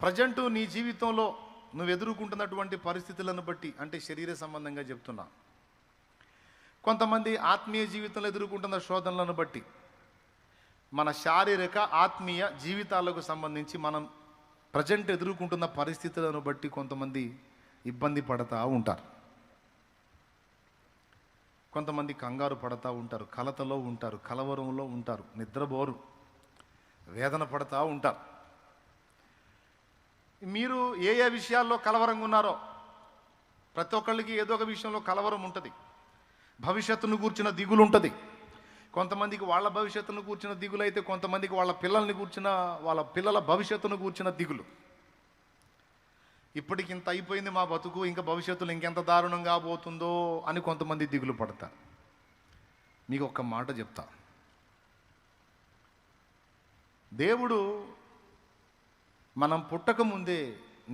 Present నీ జీవితంలో నువ్వు ఎదుర్కొంటున్నటువంటి పరిస్థితులను బట్టి, అంటే శరీర సంబంధంగా చెప్తున్నా, కొంతమంది ఆత్మీయ జీవితంలో ఎదుర్కొంటున్న శోధనలను బట్టి, మన శారీరక ఆత్మీయ జీవితాలకు సంబంధించి మనం ప్రజెంట్ ఎదుర్కొంటున్న పరిస్థితులను బట్టి కొంతమంది ఇబ్బంది పడతా ఉంటారు. కొంతమంది కంగారు పడతా ఉంటారు, కలతలో ఉంటారు, కలవరంలో ఉంటారు, నిద్రపోరు, వేదన పడతా ఉంటారు. మీరు ఏ ఏ విషయాల్లో కలవరంగా ఉన్నారో, ప్రతి ఒక్కళ్ళకి ఏదో ఒక విషయంలో కలవరం ఉంటుంది. భవిష్యత్తును కూర్చిన దిగులు ఉంటుంది. కొంతమందికి వాళ్ళ భవిష్యత్తును కూర్చిన దిగులు అయితే, కొంతమందికి వాళ్ళ పిల్లల్ని కూర్చిన, వాళ్ళ పిల్లల భవిష్యత్తును కూర్చిన దిగులు. ఇప్పటికి ఇంత అయిపోయింది మా బతుకు, ఇంకా భవిష్యత్తులో ఇంకెంత దారుణంగా పోతుందో అని కొంతమంది దిగులు పడతారు. మీకు ఒక్క మాట చెప్తా, దేవుడు మనం పుట్టకముందే,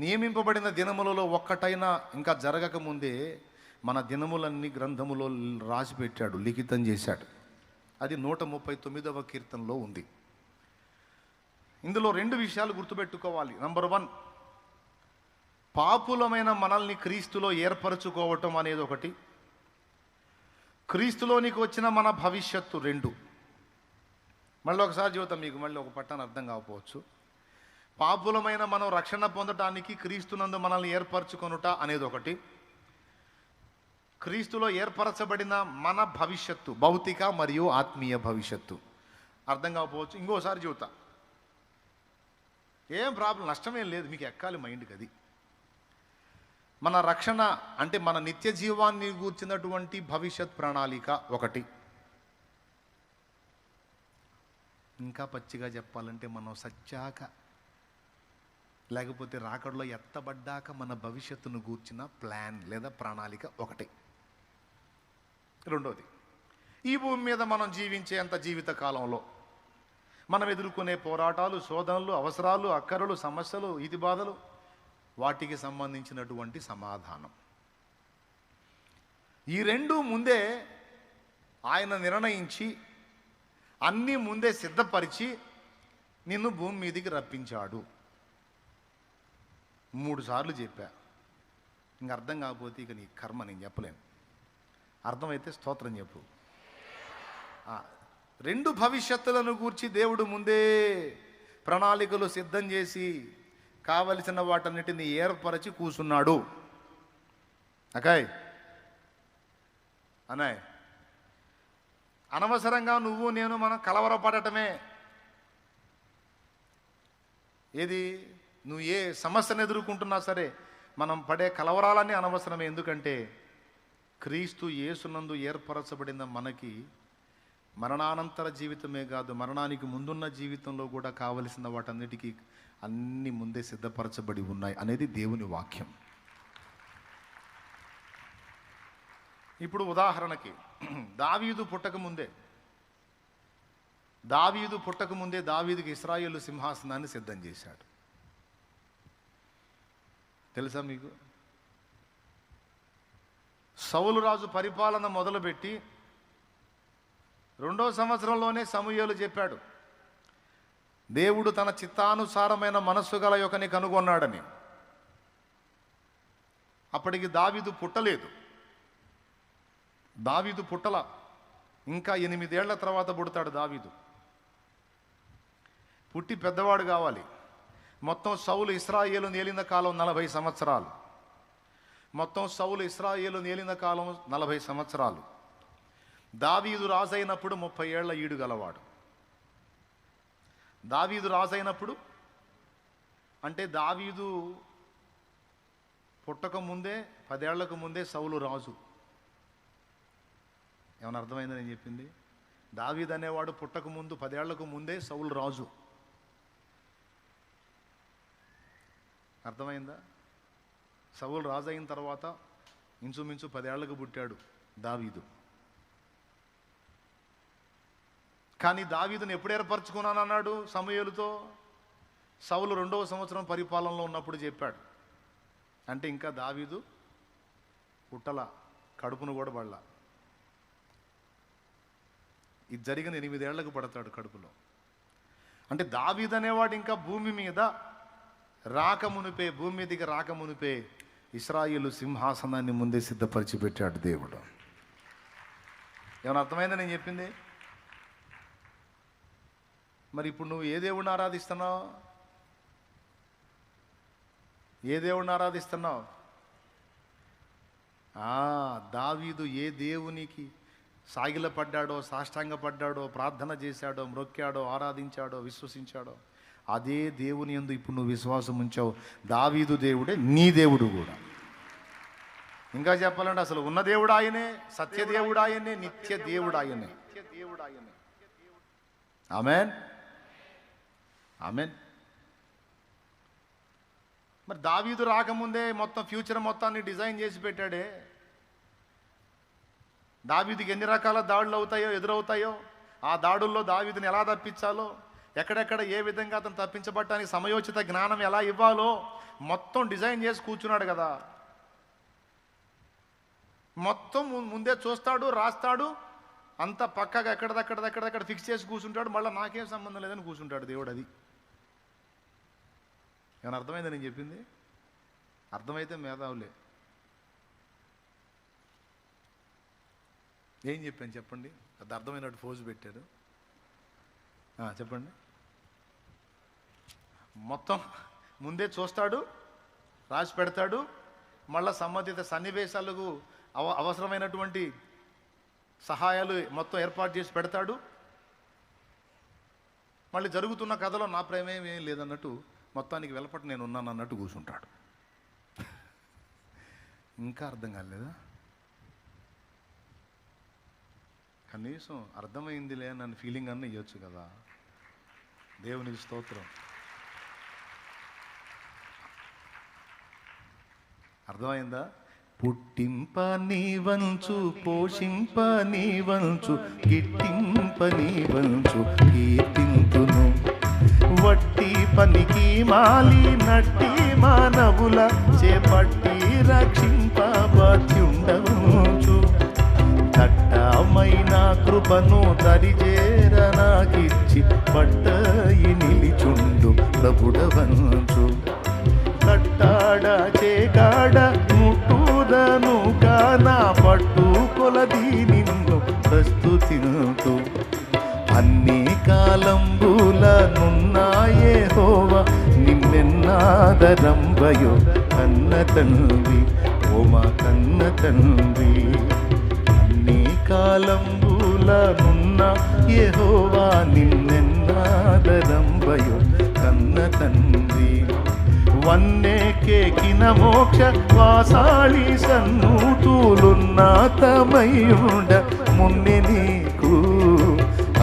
నియమింపబడిన దినములలో ఒక్కటైనా ఇంకా జరగకముందే మన దినములన్నీ గ్రంథములో రాసి పెట్టాడు, లిఖితం చేశాడు. అది 139వ కీర్తనలో ఉంది. ఇందులో 2 విషయాలు గుర్తుపెట్టుకోవాలి. నంబర్ 1, పాపులమైన మనల్ని క్రీస్తులో ఏర్పరచుకోవటం అనేది ఒకటి, క్రీస్తులోనికి వచ్చిన మన భవిష్యత్తు 2. మళ్ళీ ఒకసారి చెబుతాం, మీకు మళ్ళీ ఒక పట్టాన్ని అర్థం కాకపోవచ్చు. పాపులమైన మనం రక్షణ పొందటానికి క్రీస్తునందు మనల్ని ఏర్పరచుకొనుట అనేది ఒకటి, క్రీస్తులో ఏర్పరచబడిన మన భవిష్యత్తు, భౌతిక మరియు ఆత్మీయ భవిష్యత్తు. అర్థం కాకపోవచ్చు, ఇంకోసారి చెబుతా. ఏం ప్రాబ్లం, నష్టమేం లేదు, మీకు ఎక్కాలి మైండ్కి. అది మన రక్షణ అంటే మన నిత్య జీవాన్ని గూర్చినటువంటి భవిష్యత్ ప్రణాళిక ఒకటి. ఇంకా పచ్చిగా చెప్పాలంటే, మనం సచ్చాక లేకపోతే రాకడలో ఎత్తబడ్డాక మన భవిష్యత్తును గూర్చిన ప్లాన్ లేదా ప్రణాళిక ఒకటి. 2వది, ఈ భూమి మీద మనం జీవించేంత జీవిత కాలంలో మనం ఎదుర్కొనే పోరాటాలు, శోధనలు, అవసరాలు, అక్కరలు, సమస్యలు, ఇది బాధలు, వాటికి సంబంధించినటువంటి సమాధానం. ఈ 2 ముందే ఆయన నిర్ణయించి అన్నీ ముందే సిద్ధపరిచి నిన్ను భూమి మీదికి రప్పించాడు. 3 సార్లు చెప్పా. ఇంక అర్థం కాకపోతే ఇక నీ కర్మ, నేను చెప్పలేను. అర్థమైతే స్తోత్రం చెప్పు. 2 భవిష్యత్తులను గూర్చి దేవుడు ముందే ప్రణాళికలు సిద్ధం చేసి కావలసిన వాటన్నిటిని ఏర్పరచి కూసున్నాడు. అకాయ్ అనాయ్, అనవసరంగా నువ్వు నేను మనం కలవరపడటమే. ఏది, నువ్వు ఏ సమస్యను ఎదుర్కొంటున్నా సరే మనం పడే కలవరాలన్నీ అనవసరమే. ఎందుకంటే క్రీస్తు యేసునందు ఏర్పరచబడిన మనకి మరణానంతర జీవితమే కాదు, మరణానికి ముందున్న జీవితంలో కూడా కావలసిన వాటన్నిటికీ అన్నీ ముందే సిద్ధపరచబడి ఉన్నాయి అనేది దేవుని వాక్యం. ఇప్పుడు ఉదాహరణకి, దావీదు పుట్టకముందే దావీదుకి ఇశ్రాయేలు సింహాసనాన్ని సిద్ధం చేశాడు. తెలుసా మీకు? సౌలు రాజు పరిపాలన మొదలుపెట్టి 2వ సంవత్సరంలోనే సమూయేలు చెప్పాడు, దేవుడు తన చిత్తానుసారమైన మనస్సు గల యొక్కని కనుగొన్నాడని. అప్పటికి దావీదు పుట్టలేదు. దావీదు పుట్టల, ఇంకా 8 ఏళ్ల తర్వాత పుడతాడు దావీదు. పుట్టి పెద్దవాడు కావాలి. మొత్తం సౌలు ఇశ్రాయేలు ఏలిన కాలం 40 సంవత్సరాలు. మొత్తం సౌలు ఇశ్రాయేలు ఏలిన కాలం 40 సంవత్సరాలు. దావీదు రాజైనప్పుడు 30 ఏళ్ల ఈడు గలవాడు. దావీదు రాజైనప్పుడు అంటే దావీదు పుట్టక ముందే 10 ఏళ్లకు ముందే సౌలు రాజు. ఏమైనా అర్థమైందని నేను చెప్పింది? దావీదు అనేవాడు పుట్టక ముందు 10 ఏళ్లకు ముందే సౌలు రాజు. అర్థమైందా? సౌలు రాజు అయిన తర్వాత ఇంచుమించు 10 ఏళ్లకు పుట్టాడు దావీదు. కానీ దావీదుని ఎప్పుడు ఏర్పరచుకున్నానన్నాడు సమూయేలుతో? సౌలు 2వ సంవత్సరం పరిపాలనలో ఉన్నప్పుడు చెప్పాడు. అంటే ఇంకా దావీదు పుట్టల, కడుపును కూడా పడలా. ఇది జరిగిన 8 ఏళ్లకు పడతాడు కడుపులో. అంటే దావీదు అనేవాడు ఇంకా భూమి మీద రాకమునిపే, భూమి మీదకి రాకమునిపే ఇశ్రాయేలు సింహాసనాన్ని ముందే సిద్ధపరిచి పెట్టాడు దేవుడు. ఏమైనా అర్థమైందా నేను చెప్పింది? మరి ఇప్పుడు నువ్వు ఏ దేవుడిని ఆరాధిస్తున్నావు? ఏ దేవుడిని ఆరాధిస్తున్నావు? దావీదు ఏ దేవునికి సాగిలపడ్డాడో, సాష్టాంగపడ్డాడో, ప్రార్థన చేశాడో, మ్రొక్కాడో, ఆరాధించాడో, విశ్వసించాడో అదే దేవుని యందు ఇప్పుడు నువ్వు విశ్వాసం ఉంచావు. దావీదు దేవుడే నీ దేవుడు కూడా. ఇంకా చెప్పాలంటే అసలు ఉన్న దేవుడు ఆయనే, సత్యదేవుడు ఆయనే, నిత్య దేవుడు ఆయనే. ఆమేన్, ఆమేన్. మరి దావీదు రాకముందే మొత్తం ఫ్యూచర్ మొత్తాన్ని డిజైన్ చేసి పెట్టాడే. దావీదుకి ఎన్ని రకాల దాడులు అవుతాయో, ఎదురవుతాయో, ఆ దాడుల్లో దావీదుని ఎలా తప్పించాలో, ఎక్కడెక్కడ ఏ విధంగా అతను తప్పించబడటానికి సమయోచిత జ్ఞానం ఎలా ఇవ్వాలో మొత్తం డిజైన్ చేసి కూర్చున్నాడు కదా. మొత్తం ముందే చూస్తాడు, రాస్తాడు, అంత పక్కగా ఎక్కడదక్కడ ఫిక్స్ చేసి కూర్చుంటాడు. మళ్ళీ నాకేం సంబంధం లేదని కూర్చుంటాడు దేవుడు. అది ఏమైనా అర్థమైందా నేను చెప్పింది? అర్థమైతే మేధావులే. ఏం చెప్పాను చెప్పండి? అది అర్థమైనట్టు ఫోజు పెట్టారు. చెప్పండి. మొత్తం ముందే చూస్తాడు, రాసి పెడతాడు, మళ్ళీ సంబంధిత సన్నివేశాలకు అవసరమైనటువంటి సహాయాలు మొత్తం ఏర్పాటు చేసి పెడతాడు. మళ్ళీ జరుగుతున్న కథలో నా ప్రేమేం ఏం లేదన్నట్టు మొత్తానికి వెలపట నేను ఉన్నాను అన్నట్టు కూర్చుంటాడు. ఇంకా అర్థం కాలేదా? కనీసం అర్థమైందిలే నన్ను ఫీలింగ్ అన్న ఇవ్వచ్చు కదా. దేవునికి స్తోత్రం. అర్థమైందా? పుట్టింప నీ వంచు, పోషింప నీ వంచు, గిట్టింప నీ వంచు, కీర్తింతును. వట్టి పనికి మాలి నట్టి మానవుల చేపట్టి రక్షింప బాధ్యుండవచ్చు. దట్టమైన కృపను దరిజేరనాకిచ్చి పట్టయి నిలిచుండు ప్రభుడవంచు. కట్టాడ చేకాడ ముట్టుదను కానా పట్టు కొలది నిన్ను ప్రస్తుతింతు. అన్ని కాలంబులనున్నాయే హోవా నిన్నెన్నాదరంబయో కన్న తండ్రి, ఓ మా కన్న తండ్రి. అన్ని కాలంబులనున్న యెహోవా నిన్నెన్నాదరంబయో కన్న తండ్రి. వన్నెకెక్కిన మోక్ష వాసాళి సన్నూతులున్నతమయుండ మున్నె నీకు.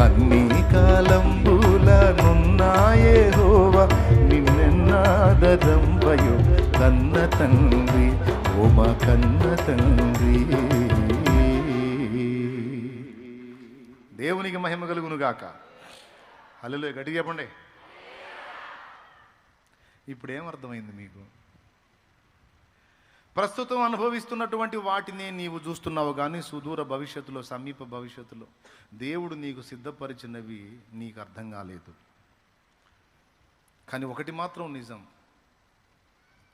అన్ని కాలంబులనున్నాయే హోవా నిన్నెన్నాదరంబయో కన్న తండ్రి, ఓ మా కన్న తండ్రి. దేవునికి మహిమ కలుగును గాక. హల్లెలూయా. గట్టిగా చెప్పండి. ఇప్పుడు ఏమర్థమైంది మీకు? ప్రస్తుతం అనుభవిస్తున్నటువంటి వాటిని నీవు చూస్తున్నావు, కానీ సుదూర భవిష్యత్తులో, సమీప భవిష్యత్తులో దేవుడు నీకు సిద్ధపరిచినవి నీకు అర్థం కాలేదు. కానీ ఒకటి మాత్రం నిజం,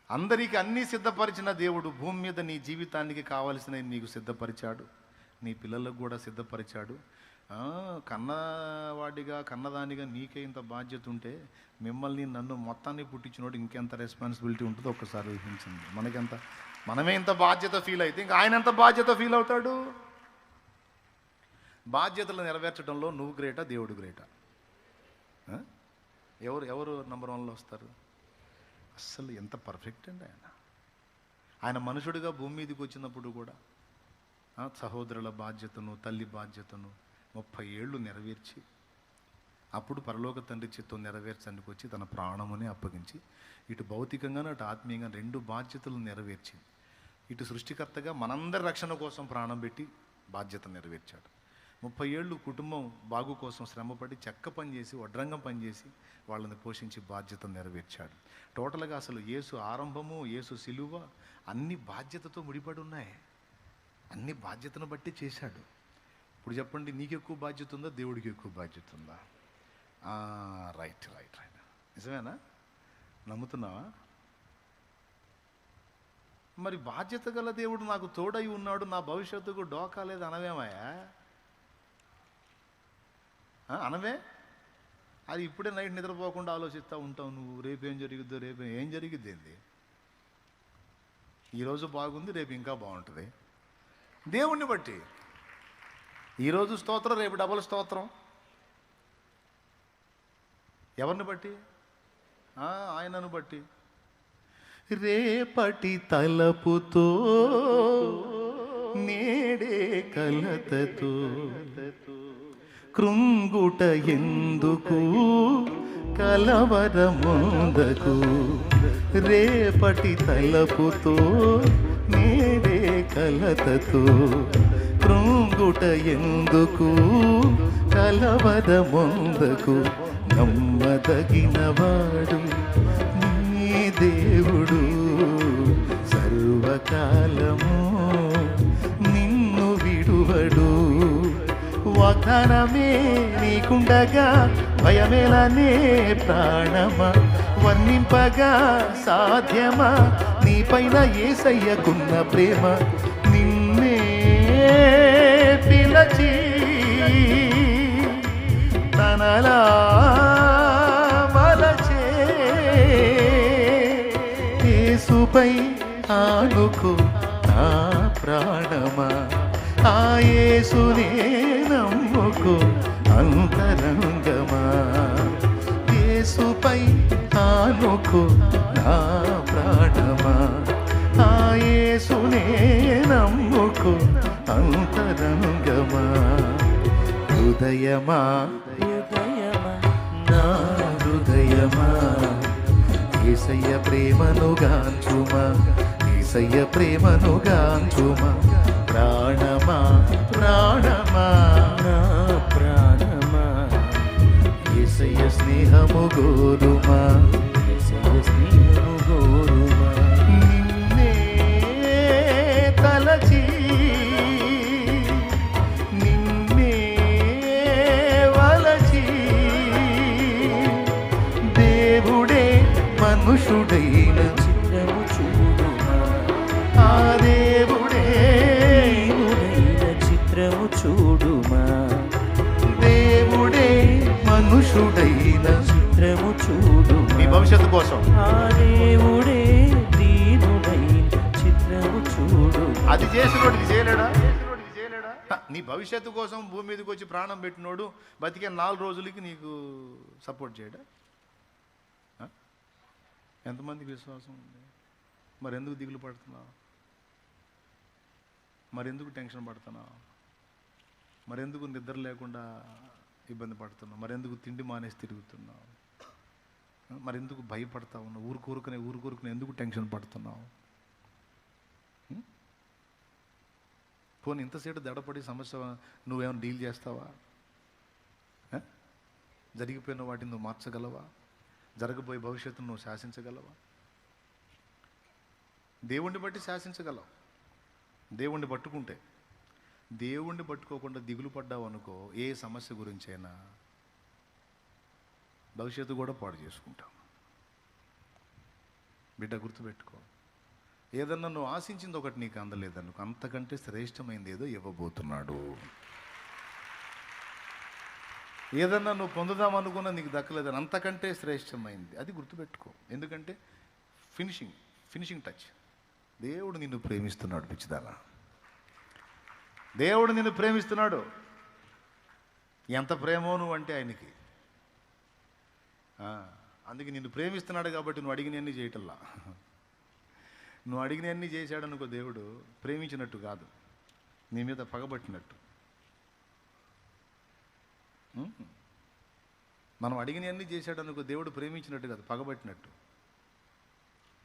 అందరికీ అన్నీ సిద్ధపరిచిన దేవుడు భూమి మీద నీ జీవితానికి కావలసినవి నీకు సిద్ధపరిచాడు, నీ పిల్లలకు కూడా సిద్ధపరిచాడు. కన్నవాడిగా కన్నదానిగా నీకే ఇంత బాధ్యత ఉంటే మిమ్మల్ని నన్ను మొత్తాన్ని పుట్టించినోడు ఇంకెంత రెస్పాన్సిబిలిటీ ఉంటుందో ఒక్కసారి ఊహించండి. మనమే ఇంత బాధ్యత ఫీల్ అయితే ఇంకా ఆయన ఎంత బాధ్యత ఫీల్ అవుతాడు? బాధ్యతలు నెరవేర్చడంలో నువ్వు గ్రేటా, దేవుడు గ్రేటా? ఎవరు నంబర్ 1లో వస్తారు? అస్సలు ఎంత పర్ఫెక్ట్ అండి ఆయన మనుషుడిగా భూమి మీదకి వచ్చినప్పుడు కూడా సహోదరుల బాధ్యతను, తల్లి బాధ్యతను 30 ఏళ్ళు నెరవేర్చి, అప్పుడు పరలోక తండ్రి చిత్తం నెరవేర్చడానికి వచ్చి తన ప్రాణముని అప్పగించి, ఇటు భౌతికంగా అటు ఆత్మీయంగా 2 బాధ్యతలు నెరవేర్చి, ఇటు సృష్టికర్తగా మనందరి రక్షణ కోసం ప్రాణం పెట్టి బాధ్యత నెరవేర్చాడు. 30 ఏళ్ళు కుటుంబం బాగు కోసం శ్రమపడి చెక్క పనిచేసి, వడ్రంగం పనిచేసి వాళ్ళని పోషించి బాధ్యత నెరవేర్చాడు. టోటల్గా అసలు యేసు ఆరంభము, యేసు సిలువ అన్ని బాధ్యతతో ముడిపడి ఉన్నాయి. అన్ని బాధ్యతను బట్టి చేశాడు. ఇప్పుడు చెప్పండి, నీకు ఎక్కువ బాధ్యత ఉందా, దేవుడికి ఎక్కువ బాధ్యత ఉందా? రైట్. నిజమేనా? నమ్ముతున్నావా? మరి బాధ్యత గల దేవుడు నాకు తోడై ఉన్నాడు, నా భవిష్యత్తుకు డోకా లేదు అనవేమయ్యా? అనవే? అది ఇప్పుడే నైట్ నిద్రపోకుండా ఆలోచిస్తూ ఉంటావు నువ్వు. రేపేం జరిగిద్దో, రేపు ఏం జరిగిద్ది ఏంది? ఈరోజు బాగుంది, రేపు ఇంకా బాగుంటుంది. దేవుణ్ణి బట్టి ఈరోజు స్తోత్రం, రేపు డబుల్ స్తోత్రం. ఎవరిని బట్టి? ఆయనను బట్టి. రేపటి తలపుతో నేడే కలతతో కృంగుట ఎందుకు కలవరముందకు. రేపటి తలపుతో నేడే కలతతో కృంగుట ఎందుకు కలవరముందకు. నమ్మదగినవాడు నీ దేవుడు, సర్వకాలము నిన్ను విడువడు. వాగ్దానమే నీకుండగా భయమేలనే ప్రాణమా, వర్ణింపగా సాధ్యమా నీపైన యేసయ్యకున్న ప్రేమ. నిన్నే పిలచి తనలా మలచే యేసుపై ఆనుకో నా ప్రాణమా, ఆ యేసునే నమ్ముకో అంతరంగమా. యేసుపై ఆనుకో నా ప్రాణమా, ఆ యేసునే నమ్ముకో అంతరంగమా. హృదయమా నా హృదయమా, యేసయ్య ప్రేమను గాంచుమా, యేసయ్య ప్రేమను గాంచుమా. ప్రాణమా ప్రాణమా నా ప్రాణమా, యేసయ్య స్నేహము గోరుమా, యేసయ్య స్నేహము గోరుమా. నిన్నే తలచి నిన్నే వలచి దేవుడే మనుషుడైన చిత్రము చూడుమా, ఆ దేవుడే చిత్రము చూడుమా. దేవుడే మనుషుడైన చిత్రము చూడు నీ భవిష్యత్తు కోసం. ఆ దేవుడే దీనుడైన చిత్రము చూడు. అది చేసినోడు ఇది చేయలేడా? నీ భవిష్యత్తు కోసం భూమి మీదకి వచ్చి ప్రాణం పెట్టినోడు బతికే 4 రోజులకి నీకు సపోర్ట్ చేయడా? ఎంతమందికి విశ్వాసం ఉంది? మరెందుకు దిగులు పడుతున్నావు? మరెందుకు టెన్షన్ పడుతున్నావు? మరెందుకు నిద్ర లేకుండా ఇబ్బంది పడుతున్నావు? మరెందుకు తిండి మానేసి తిరుగుతున్నావు? మరెందుకు భయపడతా ఉన్నావు? ఊరుకూరుకునే ఎందుకు టెన్షన్ పడుతున్నావు? పోనీ ఇంతసేపు దడపడి సమస్య నువ్వేమైనా డీల్ చేస్తావా? జరిగిపోయిన వాటిని నువ్వు మార్చగలవా? జరగబోయే భవిష్యత్తును నువ్వు శాసించగలవా? దేవుణ్ణి బట్టి శాసించగలవు. దేవుణ్ణి పట్టుకుంటే. దేవుణ్ణి పట్టుకోకుండా దిగులు పడ్డావు అనుకో, ఏ సమస్య గురించైనా భవిష్యత్తు కూడా పాడు చేసుకుంటావు. బిడ్డ గుర్తుపెట్టుకో, ఏదన్నా నువ్వు ఆశించింది ఒకటి నీకు అందలేదనుకో, అంతకంటే శ్రేష్టమైంది ఏదో ఇవ్వబోతున్నాడు. ఏదన్నా నువ్వు పొందుదాం అనుకున్నా నీకు దక్కలేదని, అంతకంటే శ్రేష్టమైంది అది గుర్తుపెట్టుకో. ఎందుకంటే ఫినిషింగ్ టచ్. దేవుడు నిన్ను ప్రేమిస్తున్నాడు పిచ్చిదానా. దేవుడు నిన్ను ప్రేమిస్తున్నాడు. ఎంత ప్రేమో నువ్వు అంటే ఆయనకి. అందుకే నిన్ను ప్రేమిస్తున్నాడు కాబట్టి నువ్వు అడిగినవన్నీ చేయటల్లా. నువ్వు అడిగినవన్నీ చేశాడనుకో దేవుడు ప్రేమించినట్టు కాదు, నీ మీద పగబట్టినట్టు. మనం అడిగినవన్నీ చేశాడనుకో దేవుడు ప్రేమించినట్టు కాదు, పగబట్టినట్టు.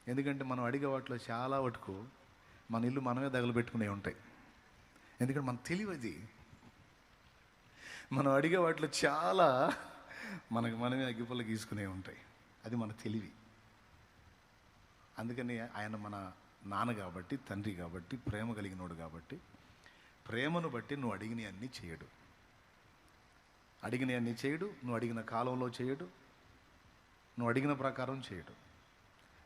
ఎందుకంటే మనం అడిగే వాటిలో చాలా వరకు మన ఇల్లు మనమే తగలబెట్టుకునే ఉంటాయి. ఎందుకంటే మన తెలివది. మనం అడిగే వాటిలో చాలా మనమే అగ్గిపుల్ల గీసుకునే ఉంటాయి. అది మన తెలివి. అందుకని ఆయన మన నాన్న కాబట్టి, తండ్రి కాబట్టి, ప్రేమ కలిగినోడు కాబట్టి, ప్రేమను బట్టి నువ్వు అడిగినవన్నీ చేయడు. అడిగినవన్నీ చేయడు, నువ్వు అడిగిన కాలంలో చేయడు, నువ్వు అడిగిన ప్రకారం చేయడు.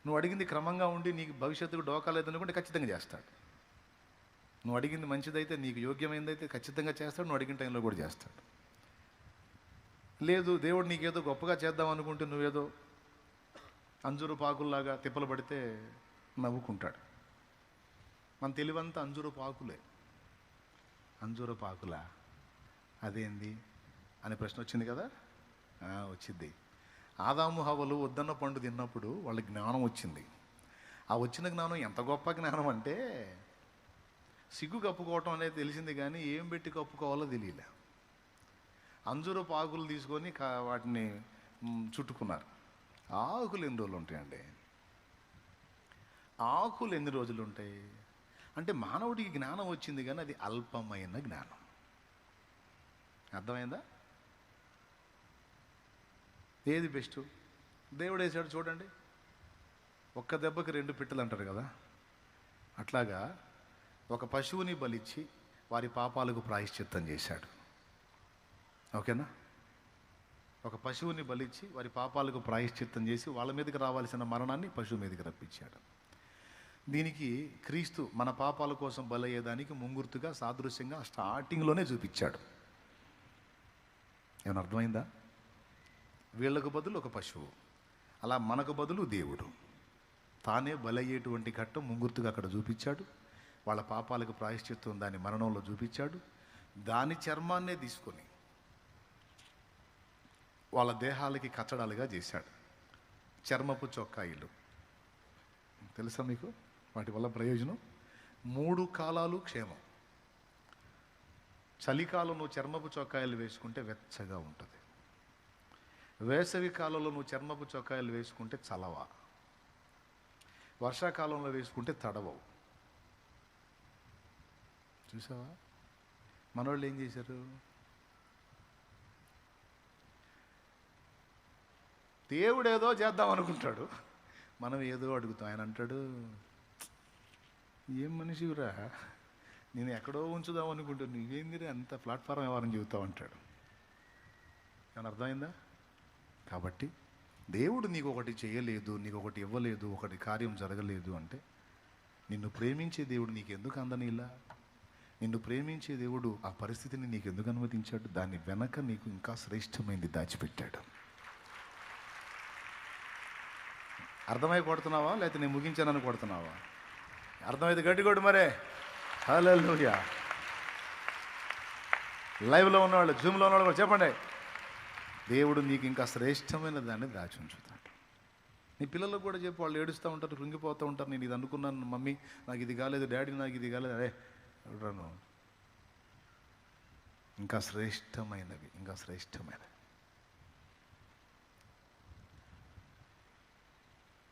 నువ్వు అడిగింది క్రమంగా ఉండి నీకు భవిష్యత్తుకు డోకా లేదనుకుంటే ఖచ్చితంగా చేస్తాడు. నువ్వు అడిగింది మంచిదైతే, నీకు యోగ్యమైనదైతే ఖచ్చితంగా చేస్తాడు. నువ్వు అడిగిన టైంలో కూడా చేస్తాడు. లేదు, దేవుడు నీకేదో గొప్పగా చేద్దాం అనుకుంటే నువ్వేదో అంజూరు పాకుల్లాగా తిప్పలు పడితే నవ్వుకుంటాడు. మన తెలివంతా అంజూరు పాకులే. అంజూరు పాకులా అదేంది అనే ప్రశ్న వచ్చింది కదా. వచ్చింది. ఆదాము హవ్వలు వద్దన్న పండు తిన్నప్పుడు వాళ్ళ జ్ఞానం వచ్చింది. ఆ వచ్చిన జ్ఞానం ఎంత గొప్ప జ్ఞానం అంటే, సిగ్గు కప్పుకోవటం అనేది తెలిసింది కానీ ఏం పెట్టి కప్పుకోవాలో తెలియలే. అంజూరు పాకులు తీసుకొని వాటిని చుట్టుకున్నారు. ఆకులు ఎన్ని రోజులు ఉంటాయండి? ఆకులు ఎన్ని రోజులు ఉంటాయి అంటే, మానవుడికి జ్ఞానం వచ్చింది కానీ అది అల్పమైన జ్ఞానం. అర్థమైందా? ఏది బెస్ట్? దేవుడు వేసాడు చూడండి. ఒక్క దెబ్బకి 2 పిట్టలు అంటారు కదా. అట్లాగా ఒక పశువుని బలిచ్చి వారి పాపాలకు ప్రాయశ్చిత్తం చేశాడు. ఓకేనా? ఒక పశువుని బలిచ్చి వారి పాపాలకు ప్రాయశ్చిత్తం చేసి వాళ్ళ మీదకి రావాల్సిన మరణాన్ని పశువు మీదకి రప్పించాడు. దీనికి క్రీస్తు మన పాపాల కోసం బలయ్యేదానికి ముంగుర్తుగా, సాదృశ్యంగా స్టార్టింగ్లోనే చూపించాడు. ఏమైనా అర్థమైందా? వీళ్ళకు బదులు ఒక పశువు, అలా మనకు బదులు దేవుడు తానే బలయ్యేటువంటి ఘట్టం ముంగుర్తుగా అక్కడ చూపించాడు. వాళ్ళ పాపాలకు ప్రాయశ్చిత్తం దాని మరణంలో చూపించాడు. దాని చర్మాన్నే తీసుకొని వాళ్ళ దేహాలకి కచ్చడాలుగా చేశాడు. చర్మపు చొక్కాయిలు తెలుసా మీకు? వాటి వల్ల ప్రయోజనం 3 కాలాలు క్షేమం. చలికాలం నువ్వు చర్మపు చొక్కాయలు వేసుకుంటే వెచ్చగా ఉంటుంది. వేసవి కాలంలో నువ్వు చర్మపు చొక్కాయలు వేసుకుంటే చలవ. వర్షాకాలంలో వేసుకుంటే తడవవు. చూసావా? మనోళ్ళు ఏం చేశారు? దేవుడు ఏదో చేద్దాం అనుకుంటాడు, మనం ఏదో అడుగుతాం. ఆయన అంటాడు, ఏం మనిషిరా, నేను ఎక్కడో ఉంచుదాం అనుకుంటాను, నువ్వేందిరా అంత ప్లాట్ఫారం ఎవరని చెబుతావు అంటాడు. ఏమన్నా అర్థమైందా? కాబట్టి దేవుడు నీకు ఒకటి చేయలేదు, నీకు ఒకటి ఇవ్వలేదు, ఒకటి కార్యం జరగలేదు అంటే, నిన్ను ప్రేమించే దేవుడు నీకు ఎందుకు అందనిలా? నిన్ను ప్రేమించే దేవుడు ఆ పరిస్థితిని నీకు ఎందుకు అనుమతించాడు? దాని వెనక నీకు ఇంకా శ్రేష్టమైంది దాచిపెట్టాడు. అర్థమై కొడుతున్నావా లేకపోతే నేను ముగించానని కొడుతున్నావా? అర్థమైతే గట్టి కొడు మరే. హల్లెలూయా. లైవ్లో ఉన్నవాళ్ళు, జూమ్లో ఉన్నవాళ్ళు కూడా చెప్పండి, దేవుడు నీకు ఇంకా శ్రేష్టమైన దాన్ని దాచి ఉంచుతాడు. నీ పిల్లలకు కూడా చెప్పు, వాళ్ళు ఏడుస్తూ ఉంటారు, కృంగిపోతూ ఉంటారు, నేను ఇది అనుకున్నాను మమ్మీ, నాకు ఇది కాలేదు, డాడీ నాకు ఇది కాలేదు, అరే ఎవడను, ఇంకా శ్రేష్టమైనవి, ఇంకా శ్రేష్టమైనవి.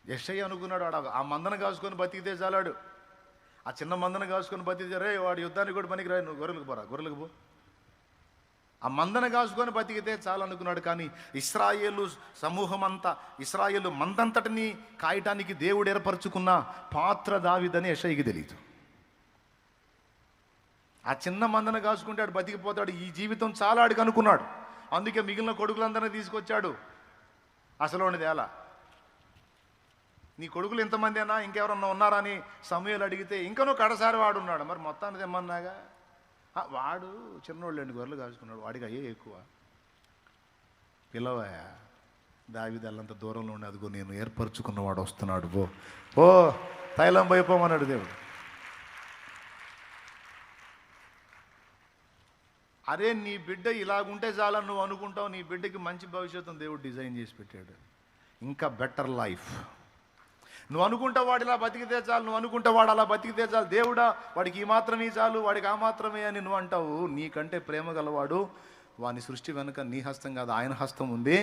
యెషయా అనుకున్నాడు, ఆ మందను కాసుకొని బతికితే చాలాడు, ఆ చిన్న మందను కాసుకొని బతికితే, రే వాడు యుద్ధానికి కూడా పనికి రాయి, నువ్వు గొర్రెలకు పోరా, గొర్రెలకు పో, ఆ మందను కాసుకొని బతికితే చాలు అనుకున్నాడు. కానీ ఇశ్రాయేలు సమూహం అంతా, ఇశ్రాయేలు మందంతటిని కాయటానికి దేవుడు ఏర్పరచుకున్న పాత్ర దావీదని యెషయాకి తెలియదు. ఆ చిన్న మందను కాసుకుంటాడు, బతికిపోతాడు, ఈ జీవితం చాలా ఆడికి అనుకున్నాడు. అందుకే మిగిలిన కొడుకులందరినీ తీసుకొచ్చాడు. అసలు ఎలా, నీ కొడుకులు ఎంతమంది అయినా ఇంకెవరన్నా ఉన్నారా అని సమూయేలు అడిగితే, ఇంకా నువ్వు కడసారి వాడు ఉన్నాడు. మరి మొత్తానికి తెమ్మన్నాగా, వాడు చిన్నోళ్ళు 2 గొర్రెలు కాసుకున్నాడు, వాడికి అయ్యే ఎక్కువ. పిల్లవాయా, దావీదు అల్లంత దూరంలో ఉండి, అదిగో నేను ఏర్పరచుకున్నవాడు వస్తున్నాడు, ఓ తైలం పోయిపోమన్నాడు దేవుడు. అరే నీ బిడ్డ ఇలాగుంటే చాలని నువ్వు అనుకుంటావు, నీ బిడ్డకి మంచి భవిష్యత్తును దేవుడు డిజైన్ చేసి పెట్టాడు, ఇంకా బెటర్ లైఫ్. నువ్వు అనుకుంటా వాడు ఇలా బతికితే చాలు, నువ్వు అనుకుంటా వాడు అలా బతికితే చాలు, దేవుడా వాడికి ఈ మాత్రమే చాలు, వాడికి ఆ మాత్రమే అని నువ్వు అంటావు. నీకంటే ప్రేమ గలవాడు, వాని సృష్టి వెనుక నీ హస్తం కాదు ఆయన హస్తం ఉంది.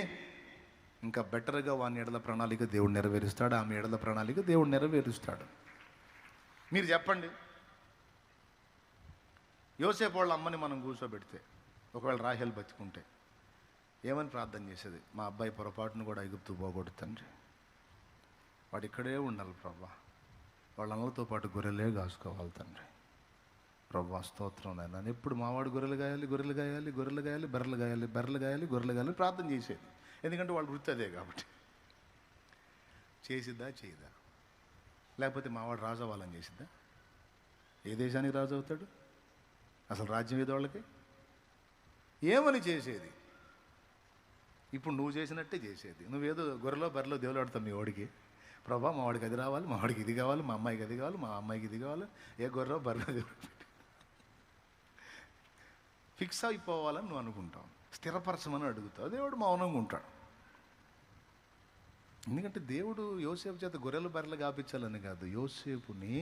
ఇంకా బెటర్గా వాని ఎడల ప్రణాళిక దేవుడు నెరవేరుస్తాడు, ఆమె ఎడల ప్రణాళిక దేవుడు నెరవేరుస్తాడు. మీరు చెప్పండి, యోసేపు వాళ్ళ అమ్మని మనం కూర్చోబెడితే, ఒకవేళ రాహేల్ బతికుంటే ఏమని ప్రార్థన చేసేది? మా అబ్బాయి పొరపాటును కూడా ఐగుప్తు పోగొట్టు తండ్రి, వాడు ఇక్కడే ఉండాలి ప్రభా, వాళ్ళ అన్నలతో పాటు గొర్రెలే కాసుకోవాలి తండ్రి, ప్రభా స్తోత్రం నాయన. ఎప్పుడు మావాడు గొర్రెలు గాయాలి, గొర్రెలు గాయాలి, గొర్రెలు గాయాలి, బర్రెలు గాయాలి, బర్రెలు గాయాలి, గొర్రెలు గాయాలి ప్రార్థన చేసేది. ఎందుకంటే వాళ్ళు వృత్తి అదే కాబట్టి. చేసిద్దా చేయదా? లేకపోతే మావాడు రాజు అవ్వాలని చేసిందా? ఏ దేశానికి రాజు అవుతాడు? అసలు రాజ్యం ఏదో వాళ్ళకి ఏమని చేసేది? ఇప్పుడు నువ్వు చేసినట్టే చేసేది. నువ్వేదో గొర్రెలో బర్రెలో దేవుడు ఆడతావు మీ వాడికి. ప్రభా మా వాడికి అది రావాలి, మా వాడికి ఇది కావాలి, మా అమ్మాయికి అది కావాలి, మా అమ్మాయికి ఇది కావాలి. ఏ గొర్రెలో బర్రెలో దేవుడు ఫిక్స్ అయిపోవాలని నువ్వు అనుకుంటావు. స్థిరపరచమని అడుగుతావు, దేవుడు మౌనంగా ఉంటాడు. ఎందుకంటే దేవుడు యోసేపు చేత గొర్రెలు బర్రెలు గాపించాలని కాదు, యోసేపుని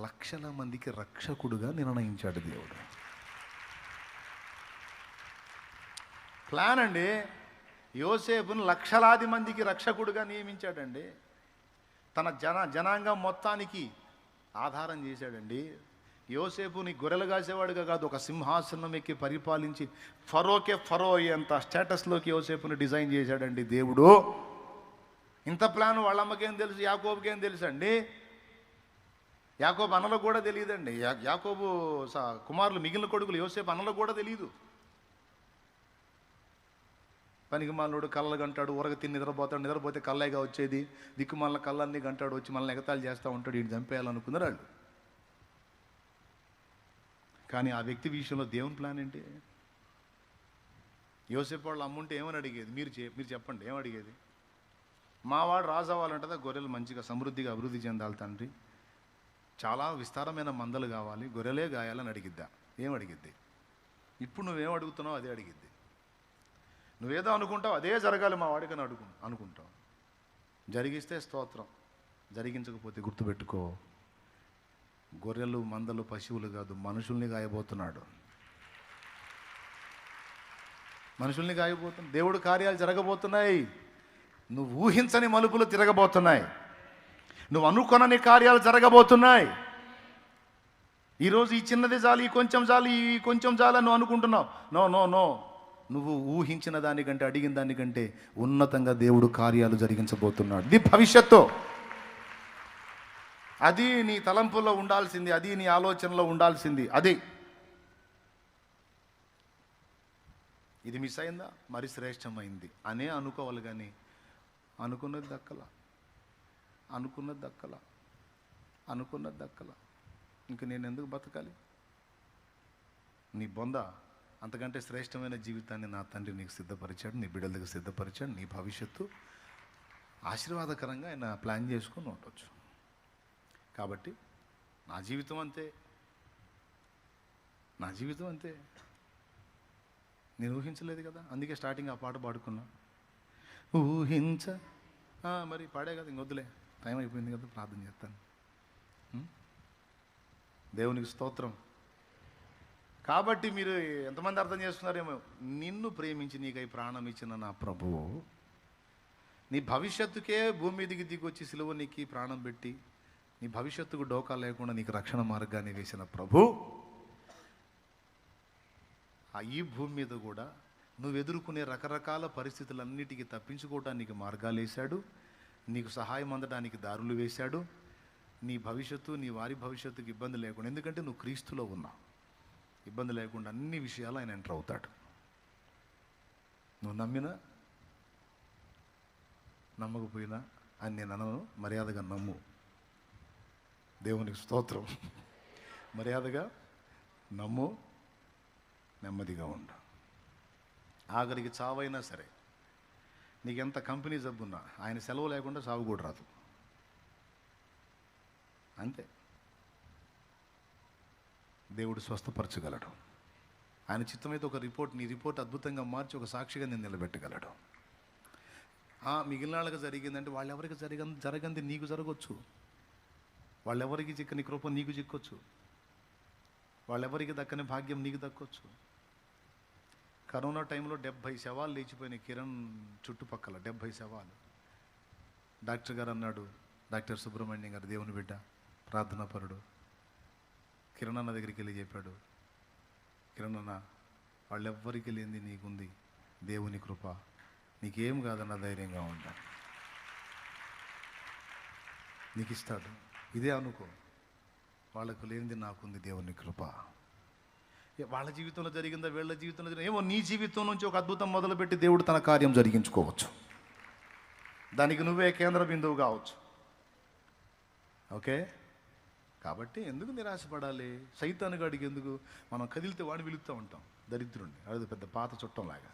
లక్షల మందికి రక్షకుడుగా నిర్ణయించాడు దేవుడు. ప్లాన్ అండి. యోసేపుని లక్షలాది మందికి రక్షకుడుగా నియమించాడండి. తన జనాంగం మొత్తానికి ఆధారం చేశాడండి. యోసేపుని గొర్రెలు కాసేవాడుగా కాదు, ఒక సింహాసనం ఎక్కి పరిపాలించి ఫరోకే ఫరో అయ్యేంత స్టేటస్లోకి యోసేపుని డిజైన్ చేశాడండి దేవుడు. ఇంత ప్లాన్ వాళ్ళ అమ్మకేం తెలుసు, యాకోబుకేం తెలుసు అండి? యాకోబు అన్నలకు కూడా తెలియదండి. యాకోబు కుమారులు మిగిలిన కొడుకులు యోసేపు అన్నలకు కూడా తెలియదు. పనికిమాలినోడు కళ్ళలు గంటాడు, ఉరగ తిని నిద్రపోతాడు, నిద్రపోతే కళ్ళైగా వచ్చేది, దిక్కుమాలిన కళ్ళన్నీ గంటాడు, వచ్చి మనల్ని ఎగతాళి చేస్తూ ఉంటాడు, ఈయన చంపేయాలనుకున్నారు వాళ్ళు. కానీ ఆ వ్యక్తి విషయంలో దేవుని ప్లాన్ ఏంటి? యోసేపు వాళ్ళు అమ్ముంటే ఏమని అడిగేది? మీరు చెప్పండి, ఏమని అడిగేది? మావాడు రాజు అవ్వాలంటే గొర్రెలు మంచిగా సమృద్ధిగా అభివృద్ధి చెందాలి తండ్రి, చాలా విస్తారమైన మందలు కావాలి, గొర్రెలే గాయాలని అడిగిద్దా? ఏం అడిగిద్ది? ఇప్పుడు నువ్వేం అడుగుతున్నావు అదే అడిగిద్ది. నువ్వేదో అనుకుంటావు అదే జరగాలి మా వాడికని అనుకుంటావు. జరిగిస్తే స్తోత్రం, జరిగించకపోతే గుర్తుపెట్టుకో, గొర్రెలు మందలు పశువులు కాదు, మనుషుల్ని గాయబోతున్నాడు. మనుషుల్ని గాయబోతున్నాడు. దేవుడు కార్యాలు జరగబోతున్నాయి. నువ్వు ఊహించని మలుపులు తిరగబోతున్నాయి. నువ్వు అనుకొనని కార్యాలు జరగబోతున్నాయి. ఈరోజు ఈ చిన్నది చాలు, ఈ కొంచెం చాలు, ఈ కొంచెం చాలు నువ్వు అనుకుంటున్నావు. నో నో నో, నువ్వు ఊహించిన దానికంటే, అడిగిన దానికంటే ఉన్నతంగా దేవుడు కార్యాలు జరిగించబోతున్నాడు. ఇది భవిష్యత్తు. అది నీ తలంపుల్లో ఉండాల్సింది, అది నీ ఆలోచనలో ఉండాల్సింది. అది ఇది మిస్ అయిందా, మరి శ్రేష్టమైంది అనే అనుకోవాలి. కానీ అనుకున్నది దక్కల. ఇంక నేను ఎందుకు బతకాలి? నీ బొంద, అంతకంటే శ్రేష్టమైన జీవితాన్ని నా తండ్రి నీకు సిద్ధపరిచాడు, నీ బిడ్డలకు సిద్ధపరిచాడు. నీ భవిష్యత్తు ఆశీర్వాదకరంగా ఆయన ప్లాన్ చేసుకొని ఉండొచ్చు. కాబట్టి నా జీవితం అంతే. నేను ఊహించలేదు కదా, అందుకే స్టార్టింగ్ ఆ పాట పాడుకున్నా. మరి పాడే కదా, ఇంకొద్దులే, టైం అయిపోయింది కదా, ప్రార్థన చేస్తాను. దేవునికి స్తోత్రం. కాబట్టి మీరు ఎంతమంది అర్థం చేస్తున్నారేమో, నిన్ను ప్రేమించి నీకై ప్రాణం ఇచ్చిన నా ప్రభువు, నీ భవిష్యత్తుకే భూమి మీదికి దిగొచ్చి సిలువ నీకు ప్రాణం పెట్టి నీ భవిష్యత్తుకు డోకా లేకుండా నీకు రక్షణ మార్గాన్ని వేసిన ప్రభు, ఈ భూమి మీద కూడా నువ్వు ఎదుర్కొనే రకరకాల పరిస్థితులన్నిటికీ తప్పించుకోవడానికి మార్గాలు వేశాడు, నీకు సహాయం అందడానికి దారులు వేశాడు. నీ భవిష్యత్తు, నీ వారి భవిష్యత్తుకి ఇబ్బంది లేకుండా, ఎందుకంటే నువ్వు క్రీస్తులో ఉన్నావు, ఇబ్బంది లేకుండా అన్ని విషయాలు ఆయన ఎంటర్ అవుతాడు. నువ్వు నమ్మినా నమ్మకపోయినా అని నేను అనను, మర్యాదగా నమ్ము. దేవునికి స్తోత్రం. మర్యాదగా నమ్ము, నెమ్మదిగా ఉండు. ఆఖరికి చావైనా సరే, నీకెంత కంపెనీ జబ్బున్నా ఆయన సెలవు లేకుండా సాగు కూడా రాదు. అంతే. దేవుడు స్వస్థపరచగలడు. ఆయన చిత్తమైతే ఒక నీ రిపోర్ట్ అద్భుతంగా మార్చి ఒక సాక్షిగా నేను నిలబెట్టగలడు. మిగిలిన వాళ్ళకి జరిగిందంటే వాళ్ళెవరికి జరగంది నీకు జరగవచ్చు. వాళ్ళెవరికి చిక్కని కృప నీకు చిక్కొచ్చు. వాళ్ళెవరికి దక్కని భాగ్యం నీకు దక్కొచ్చు. కరోనా టైంలో 70 శవాలు లేచిపోయినాయి కిరణ్ చుట్టుపక్కల, 70 శవాలు. డాక్టర్ గారు అన్నాడు, డాక్టర్ సుబ్రహ్మణ్యం గారు, దేవుని బిడ్డ, ప్రార్థనాపరుడు, కిరణ్ అన్న దగ్గరికి వెళ్ళి చెప్పాడు, కిరణ్ అన్న, వాళ్ళెవ్వరికి లేనిది నీకుంది, దేవుని కృప, నీకేం కాదన్న ధైర్యంగా ఉంటా, నీకు ఇస్తాడు. ఇదే అనుకో, వాళ్ళకు లేనిది నాకుంది, దేవుని కృప. వాళ్ళ జీవితంలో జరిగిందా, వీళ్ళ జీవితంలో జరిగిందా ఏమో, నీ జీవితం నుంచి ఒక అద్భుతం మొదలుపెట్టి దేవుడు తన కార్యం జరిగించుకోవచ్చు. దానికి నువ్వే కేంద్ర బిందువు కావచ్చు. ఓకే, కాబట్టి ఎందుకు నిరాశపడాలి? సైతాను గాడికి ఎందుకు? మనం కదిలితే వాడిని పిలుస్తూ ఉంటాం, దరిద్రుడిని. అది పెద్ద పాత చుట్టంలాగా.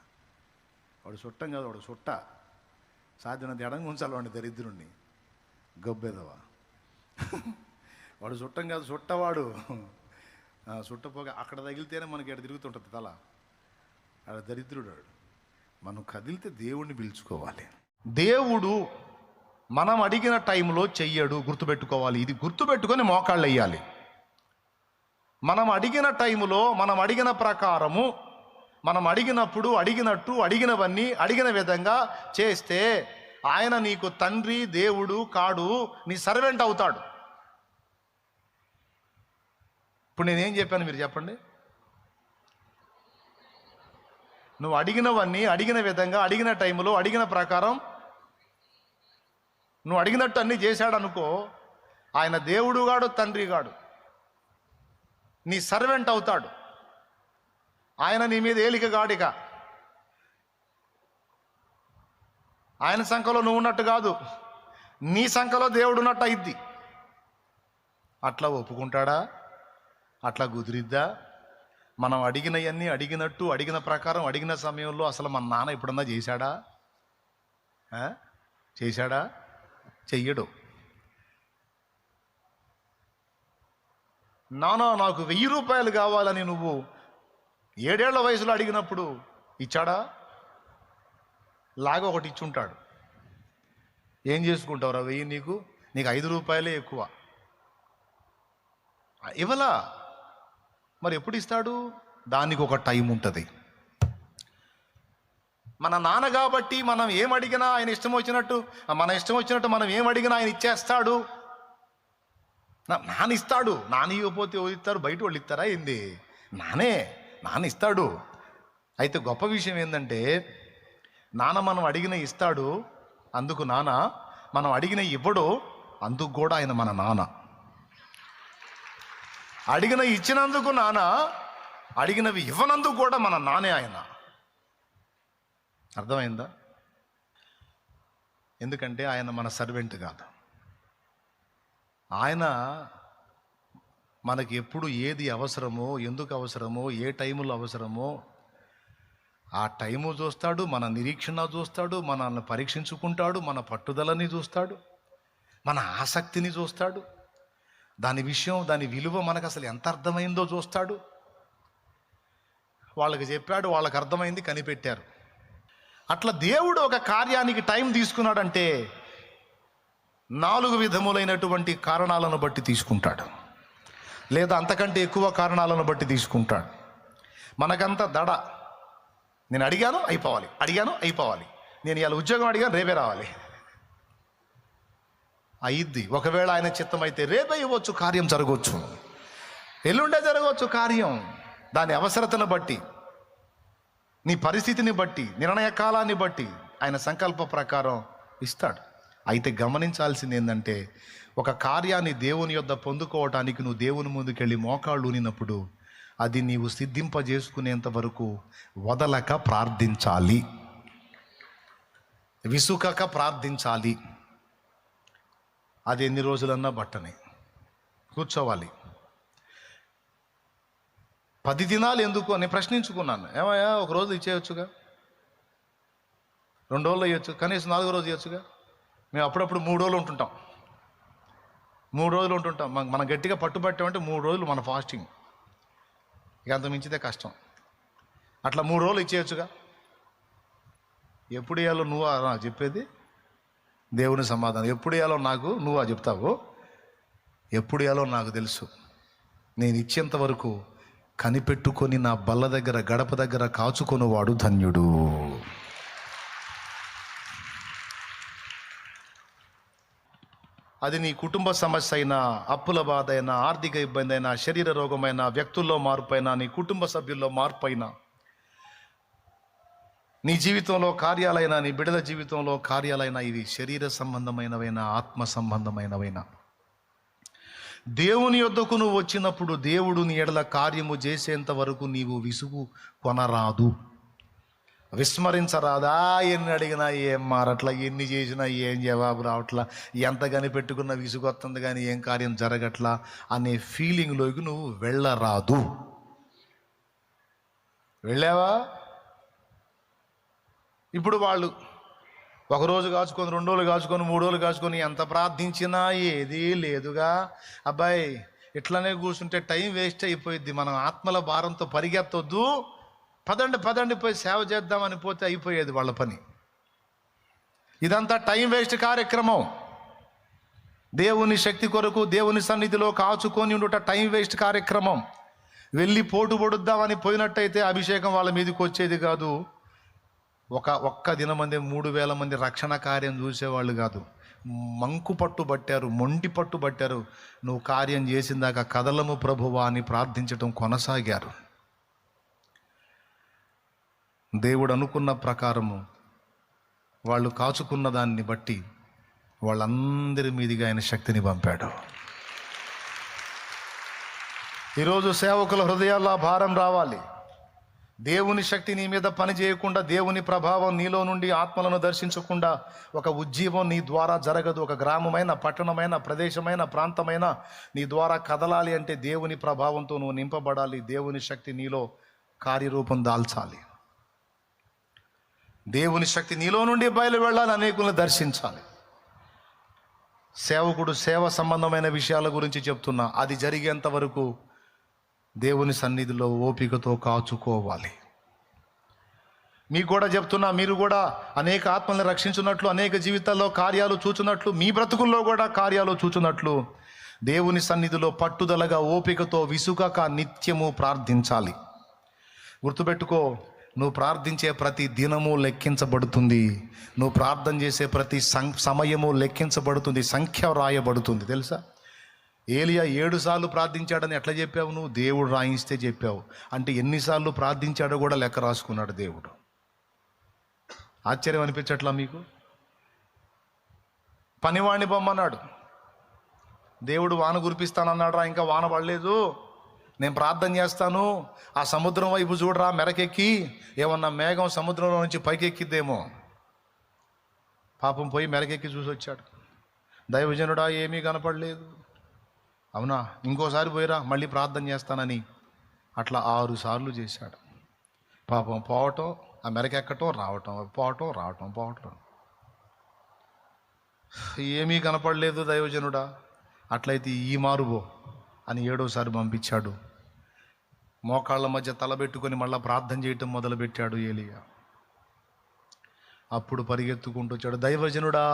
వాడు చుట్టం కాదు, వాడు చుట్ట. సాధ్యమైనంత ఎడంగా ఉంచాలి వాడిని, దరిద్రుడిని. గబ్బెదవా వాడు చుట్టం కాదు, చుట్టవాడు. చుట్టపోగా అక్కడ తగిలితేనే మనకి ఎక్కడ తిరుగుతుంటుంది తల. ఆడ దరిద్రుడు వాడు. మనం కదిలితే దేవుణ్ణి పిలుచుకోవాలి. దేవుడు మనం అడిగిన టైంలో చెయ్యడు, గుర్తుపెట్టుకోవాలి. ఇది గుర్తుపెట్టుకొని మోకాళ్ళు వేయాలి. మనం అడిగిన టైంలో, మనం అడిగిన ప్రకారము, మనం అడిగినప్పుడు అడిగినట్టు, అడిగినవన్నీ అడిగిన విధంగా చేస్తే ఆయన నీకు తండ్రి దేవుడు కాడు, నీ సర్వెంట్ అవుతాడు. ఇప్పుడు నేనేం చెప్పాను మీరు చెప్పండి? నువ్వు అడిగినవన్నీ అడిగిన విధంగా, అడిగిన టైంలో, అడిగిన ప్రకారం నువ్వు అడిగినట్టు అన్నీ చేశాడు అనుకో, ఆయన దేవుడు గాడు, తండ్రి గాడు, నీ సర్వెంట్ అవుతాడు. ఆయన నీ మీద ఏలిక గాడిక. ఆయన సంఖలో నువ్వు ఉన్నట్టు కాదు, నీ సంఖలో దేవుడు ఉన్నట్టు అయింది. అట్లా ఒప్పుకుంటాడా? అట్లా కుదిరిద్దా? మనం అడిగినవన్నీ అడిగినట్టు, అడిగిన ప్రకారం, అడిగిన సమయంలో అసలు మన నాన్న ఎప్పుడన్నా చేశాడా? చేశాడా? చెయ్యడు. నాన్న నాకు 1000 రూపాయలు కావాలని నువ్వు 7 ఏళ్ల వయసులో అడిగినప్పుడు ఇచ్చాడా? లాగా ఒకటి ఇచ్చుంటాడు. ఏం చేసుకుంటావురా 1000? నీకు 5 రూపాయలే ఎక్కువ. ఇవ్వలా? మరి ఎప్పుడు ఇస్తాడు? దానికి ఒక టైం ఉంటుంది. మన నాన్న కాబట్టి మనం ఏం అడిగినా ఆయన ఇష్టం వచ్చినట్టు, మన ఇష్టం వచ్చినట్టు మనం ఏం అడిగినా ఆయన ఇచ్చేస్తాడు. నాన్న ఇస్తాడు. నాన్న ఇవ్వకపోతే ఎవరు ఇస్తారు? బయట వాళ్ళు ఇస్తారా ఏంది? నాన్న ఇస్తాడు. అయితే గొప్ప విషయం ఏంటంటే, నాన్న మనం అడిగిన ఇస్తాడు, అందుకు నాన్న. మనం అడిగిన ఇవ్వడు, అందుకు కూడా ఆయన మన నాన్న. అడిగిన ఇచ్చినందుకు నాన్న, అడిగినవి ఇవ్వనందుకు కూడా మన నానే ఆయన. అర్థమైందా? ఎందుకంటే ఆయన మన సర్వెంట్ కాదు. ఆయన మనకి ఎప్పుడు ఏది అవసరమో, ఎందుకు అవసరమో, ఏ టైములో అవసరమో ఆ టైము చూస్తాడు, మన నిరీక్షణ చూస్తాడు, మనల్ని పరీక్షించుకుంటాడు, మన పట్టుదలని చూస్తాడు, మన ఆసక్తిని చూస్తాడు, దాని విషయం, దాని విలువ మనకు అసలు ఎంత అర్థమైందో చూస్తాడు. వాళ్ళకి చెప్పాడు, వాళ్ళకి అర్థమైంది, కనిపెట్టారు. అట్లా దేవుడు ఒక కార్యానికి టైం తీసుకున్నాడంటే 4 విధములైనటువంటి కారణాలను బట్టి తీసుకుంటాడు, లేదా అంతకంటే ఎక్కువ కారణాలను బట్టి తీసుకుంటాడు. మనకంత దడ. నేను అడిగాను అయిపోవాలి. నేను ఇవాళ ఉద్యోగం అడిగాను, రేపే రావాలి. అయ్యిద్ది. ఒకవేళ ఆయన చిత్తం అయితే రేపే ఇవ్వచ్చు, కార్యం జరగవచ్చు, ఎల్లుండే జరగవచ్చు కార్యం. దాని అవసరతను బట్టి, నీ పరిస్థితిని బట్టి, నిర్ణయ కాలాన్ని బట్టి ఆయన సంకల్ప ప్రకారం ఇస్తాడు. అయితే గమనించాల్సింది ఏంటంటే, ఒక కార్యాన్ని దేవుని యొద్ద పొందుకోవటానికి నువ్వు దేవుని ముందుకెళ్ళి మోకాళ్ళు ఊనినప్పుడు అది నీవు సిద్ధింపజేసుకునేంత వరకు వదలక ప్రార్థించాలి, విసుకక ప్రార్థించాలి. అది ఎన్ని రోజులన్నా బట్టని కూర్చోవాలి. 10 దినాలు ఎందుకు అని ప్రశ్నించుకున్నాను. ఏమయ్యా, ఒక రోజు ఇచ్చేయచ్చుగా, 2 రోజులు ఇవ్వచ్చు, కనీసం 4వ రోజు ఇవ్వచ్చుగా. మేము అప్పుడప్పుడు 3 రోజులు ఉంటుంటాం. మనం గట్టిగా పట్టుబట్టామంటే 3 రోజులు మన ఫాస్టింగ్. ఇక అంత మించితే కష్టం. అట్లా 3 రోజులు ఇచ్చేయచ్చుగా. ఎప్పుడు ఇవ్వాలో నువ్వా నాకు చెప్పేది? దేవుని సమాధానం. ఎప్పుడు ఇవ్వాలో నాకు నువ్వా చెప్తావు? ఎప్పుడు ఇవ్వాలో నాకు తెలుసు. నేను ఇచ్చేంత వరకు కనిపెట్టుకొని నా బల్ల దగ్గర, గడప దగ్గర కాచుకొనివాడు ధన్యుడు. అది నీ కుటుంబ సమస్య అయినా, అప్పుల బాధ అయినా, ఆర్థిక ఇబ్బంది అయినా, శరీర రోగమైనా, వ్యక్తుల్లో మార్పు అయినా, నీ కుటుంబ సభ్యుల్లో మార్పు అయినా, నీ జీవితంలో కార్యాలైనా, నీ బిడ్డల జీవితంలో కార్యాలైనా, ఇవి శరీర సంబంధమైనవైనా, ఆత్మ సంబంధమైనవైనా, దేవుని యొద్దకు నువ్వు వచ్చినప్పుడు దేవుడు నీ ఎడల కార్యము చేసేంత వరకు నీవు విసుగు కొనరాదు. విస్మరించరాదా? ఎన్ని అడిగినా ఏం మారట్లా, ఎన్ని చేసినా ఏం జవాబు రావట్లా, ఎంత కనిపెట్టుకున్న విసుగొస్తుంది కానీ ఏం కార్యం జరగట్లా అనే ఫీలింగ్లోకి నువ్వు వెళ్ళరాదు. వెళ్ళావా? ఇప్పుడు వాళ్ళు ఒకరోజు కాచుకొని, 2 రోజులు కాచుకొని, 3 రోజులు కాచుకొని ఎంత ప్రార్థించినా ఏదీ లేదుగా. అబ్బాయి ఇట్లనే కూర్చుంటే టైం వేస్ట్ అయిపోయింది. మనం ఆత్మల భారంతో పరిగెత్తొద్దు. పదండి పోయి సేవ చేద్దామని పోతే అయిపోయేది వాళ్ళ పని. ఇదంతా టైం వేస్ట్ కార్యక్రమం. దేవుని శక్తి కొరకు దేవుని సన్నిధిలో కాచుకొని ఉండుట టైం వేస్ట్ కార్యక్రమం. వెళ్ళి పోటు పొడుద్దామని పోయినట్టయితే అభిషేకం వాళ్ళ మీదకి వచ్చేది కాదు. ఒక్క దినమంది 3000 మంది రక్షణ కార్యం చూసేవాళ్ళు కాదు. మంకు పట్టు పట్టారు, మొండి పట్టు పట్టారు. నువ్వు కార్యం చేసిందాక కదలము ప్రభువా అని ప్రార్థించటం కొనసాగారు. దేవుడు అనుకున్న ప్రకారము వాళ్ళు కాచుకున్న దాన్ని బట్టి వాళ్ళందరి మీదిగా ఆయన శక్తిని పంపాడు. ఈరోజు సేవకుల హృదయాల్లో భారం రావాలి. దేవుని శక్తి నీ మీద పని చేయకుండా, దేవుని ప్రభావం నీలో నుండి ఆత్మలను దర్శించకుండా ఒక ఉజ్జీవం నీ ద్వారా జరగదు. ఒక గ్రామమైన, పట్టణమైన, ప్రదేశమైన, ప్రాంతమైన నీ ద్వారా కదలాలి అంటే దేవుని ప్రభావంతో నువ్వు నింపబడాలి. దేవుని శక్తి నీలో కార్యరూపం దాల్చాలి. దేవుని శక్తి నీలో నుండి బయలు వెళ్ళాలి, అనేకులను దర్శించాలి. సేవకుడు సేవ సంబంధమైన విషయాల గురించి చెప్తున్నా, అది జరిగేంత వరకు దేవుని సన్నిధిలో ఓపికతో కాచుకోవాలి. మీకు కూడా చెప్తున్నా, మీరు కూడా అనేక ఆత్మల్ని రక్షించున్నట్లు, అనేక జీవితాల్లో కార్యాలు చూచున్నట్లు, మీ బ్రతుకుల్లో కూడా కార్యాలు చూచున్నట్లు దేవుని సన్నిధిలో పట్టుదలగా ఓపికతో విసుగక నిత్యము ప్రార్థించాలి. గుర్తుపెట్టుకో, నువ్వు ప్రార్థించే ప్రతి దినము లెక్కించబడుతుంది. నువ్వు ప్రార్థన చేసే ప్రతి సమయము లెక్కించబడుతుంది, సంఖ్య రాయబడుతుంది. తెలుసా? ఏలియా 7 సార్లు ప్రార్థించాడని ఎట్లా చెప్పావు నువ్వు? దేవుడు రాయిస్తే చెప్పావు. అంటే ఎన్నిసార్లు ప్రార్థించాడో కూడా లెక్క రాసుకున్నాడు దేవుడు. ఆశ్చర్యం అనిపించట్లా మీకు? పనివాణ్ణి పొమ్మన్నాడు, దేవుడు వాన కురిపిస్తానన్నాడు రా, ఇంకా వాన పడలేదు. నేను ప్రార్థన చేస్తాను, ఆ సముద్రం వైపు చూడరా మెరకెక్కి, ఏమన్నా మేఘం సముద్రంలో నుంచి పైకెక్కిద్దేమో. పాపం పోయి మెరకెక్కి చూసి వచ్చాడు. దైవజనుడా ఏమీ కనపడలేదు. అవునా, ఇంకోసారి పోయిరా, మళ్ళీ ప్రార్థన చేస్తానని అట్లా 6 సార్లు చేశాడు. పాపం పోవటం, ఆ మెరకెక్కటం, రావటం, పోవటం. ఏమీ కనపడలేదు దైవజనుడా, అట్లయితే ఈ మారుబో అని 7వసారి పంపించాడు. మోకాళ్ళ మధ్య తలబెట్టుకొని మళ్ళీ ప్రార్థన చేయటం మొదలుపెట్టాడు ఏలియా. అప్పుడు పరిగెత్తుకుంటూ వచ్చాడు, దైవజనుడా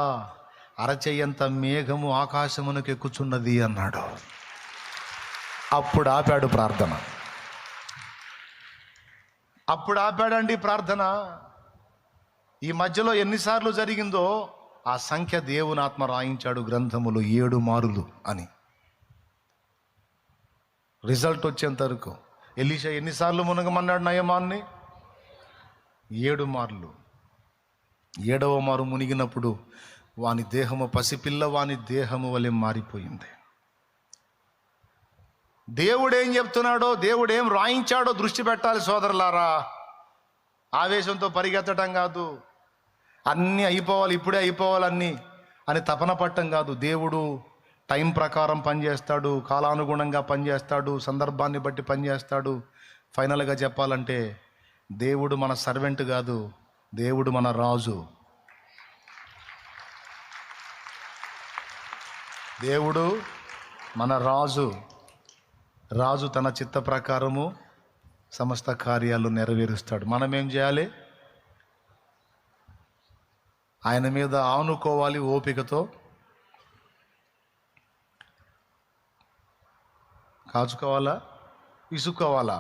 అరచెయ్యంత మేఘము ఆకాశమునకు ఎక్కుచున్నది అన్నాడు. అప్పుడు ఆపాడు ప్రార్థన. అప్పుడు ఆపాడండి ప్రార్థన. ఈ మధ్యలో ఎన్నిసార్లు జరిగిందో ఆ సంఖ్య దేవుని ఆత్మ రాయించాడు గ్రంథములు, 7 మారులు అని. రిజల్ట్ వచ్చేంత వరకు ఎలీషా ఎన్నిసార్లు మునగమన్నాడు నయమాన్ని? 7 మార్లు. 7వ మారు మునిగినప్పుడు వాని దేహము పసిపిల్ల వాని దేహము వలె మారిపోయింది. దేవుడు ఏం చెప్తున్నాడో, దేవుడు ఏం రాయించాడో దృష్టి పెట్టాలి సోదరులారా. ఆవేశంతో పరిగెత్తడం కాదు, అన్నీ అయిపోవాలి, ఇప్పుడే అయిపోవాలన్నీ అని తపన పట్టం కాదు. దేవుడు టైం ప్రకారం పనిచేస్తాడు, కాలానుగుణంగా పనిచేస్తాడు, సందర్భాన్ని బట్టి పనిచేస్తాడు. ఫైనల్గా చెప్పాలంటే దేవుడు మన సర్వెంట్ కాదు, దేవుడు మన రాజు. దేవుడు మన రాజు. రాజు తన చిత్త ప్రకారము సమస్త కార్యాలు నెరవేరుస్తాడు. మనం ఏం చేయాలి? ఆయన మీద ఆనుకోవాలి ఓపికతో. కాచుకోవాలా, విసుక్కోవాలా?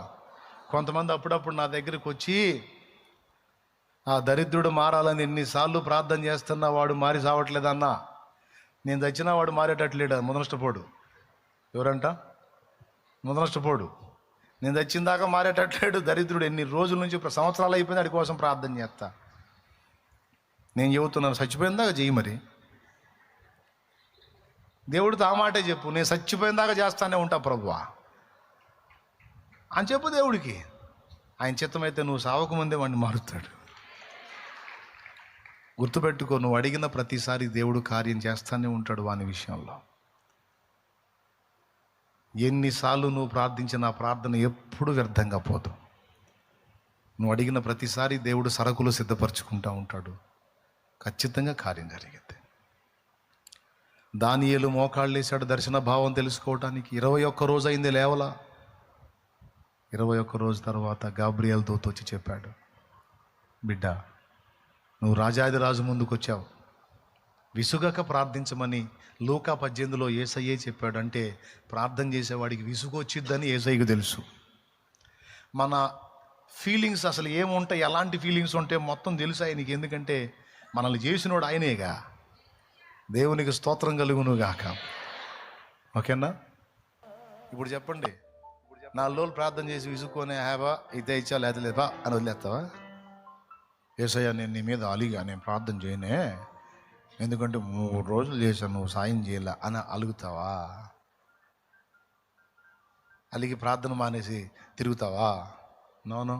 కొంతమంది అప్పుడప్పుడు నా దగ్గరికి వచ్చి, ఆ దరిద్రుడు మారాలని ఎన్నిసార్లు ప్రార్థన చేస్తున్నా వాడు మారి సావట్లేదన్నా, నేను చచ్చినా వాడు మారేటట్లేడు, ముదనష్టపోడు. ఎవరంట? ముదనష్టపోడు. నేను చచ్చిన దాకా మారేటట్లేడు దరిద్రుడు. ఎన్ని రోజుల నుంచి, సంవత్సరాలు అయిపోయింది వాడి కోసం ప్రార్థన చేస్తా. నేను చెబుతున్నాను, చచ్చిపోయిన దాకా చెయ్యి. మరి దేవుడితో ఆ మాటే చెప్పు, నేను చచ్చిపోయిన దాకా చేస్తానే ఉంటా ప్రభువా అని చెప్పు దేవుడికి. ఆయన చిత్తమైతే నువ్వు సావకు ముందే వాడిని మారుతాడు. గుర్తుపెట్టుకో, నువ్వు అడిగిన ప్రతిసారి దేవుడు కార్యం చేస్తానే ఉంటాడు వాని విషయంలో. ఎన్నిసార్లు నువ్వు ప్రార్థించిన ఆ ప్రార్థన ఎప్పుడు వ్యర్థంగా పోదు. నువ్వు అడిగిన ప్రతిసారి దేవుడు సరుకులు సిద్ధపరచుకుంటూ ఉంటాడు. ఖచ్చితంగా కార్యం జరిగింది. దానియేలు మోకాళ్ళు వేశాడు దర్శన భావం తెలుసుకోవటానికి. 21 రోజు అయింది లేవలా. 21 రోజు తర్వాత గాబ్రియేల్ దూత వచ్చి చెప్పాడు, బిడ్డ, నువ్వు రాజాది రాజు ముందుకు వచ్చావు, విసుగక ప్రార్థించమని లూకా 18లో యేసయ్యే చెప్పాడు. అంటే ప్రార్థన చేసేవాడికి విసుగు వచ్చిద్దని యేసయ్యకు తెలుసు. మన ఫీలింగ్స్ అసలు ఏముంటాయి, ఎలాంటి ఫీలింగ్స్ ఉంటాయి మొత్తం తెలుసు ఆయనకి. ఎందుకంటే మనల్ని చేసినోడు ఆయనేగా. దేవునికి స్తోత్రం కలుగును గాక. ఓకేనా? ఇప్పుడు చెప్పండి, 4 రోజులు ప్రార్థన చేసి విసుక్కొని హ్యాబా అయితే ఇచ్చా లేత లేపా అని వదిలేస్తావా? యేసయ్య, నేను నీ మీద అలిగా, నేను ప్రార్థన చేయనే, ఎందుకంటే 3 రోజులు చేశాను, నువ్వు సాయం చేయలే అని అలుగుతావా? అలిగి ప్రార్థన మానేసి తిరుగుతావా? నోనో.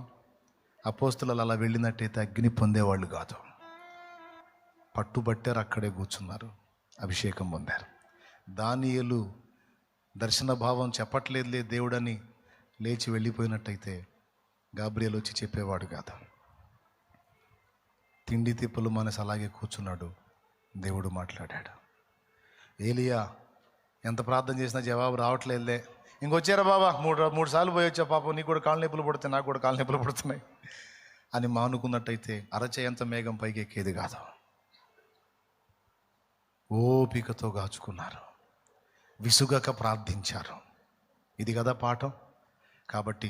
అపోస్తులు అలా వెళ్ళినట్టయితే అగ్ని పొందేవాళ్ళు కాదు. పట్టుబట్టారు, అక్కడే కూర్చున్నారు, అభిషేకం పొందారు. దానియేలు దర్శన భావం చెప్పట్లేదులే దేవుడని లేచి వెళ్ళిపోయినట్టయితే గాబ్రియేల్ వచ్చి చెప్పేవాడు కాదు. తిండి తిప్పలు మనసు అలాగే కూర్చున్నాడు. దేవుడు మాట్లాడాడు. ఏలియా ఎంత ప్రార్థన చేసినా జవాబు రావట్లేదులే, ఇంకొచ్చారా బాబా, మూడు సార్లు పోయి వచ్చా, పాపం నీకు కూడా కాళ్ళ నొప్పులు పుడుతున్నాయి, నాకు కూడా కాళ్ళ నొప్పులు పుడుతున్నాయి అని మానుకున్నట్టయితే అరచేయంత మేఘం పైకి ఎక్కేది కాదు. ఓపికతో గాచుకున్నారు, విసుగక ప్రార్థించారు. ఇది కదా పాఠం. కాబట్టి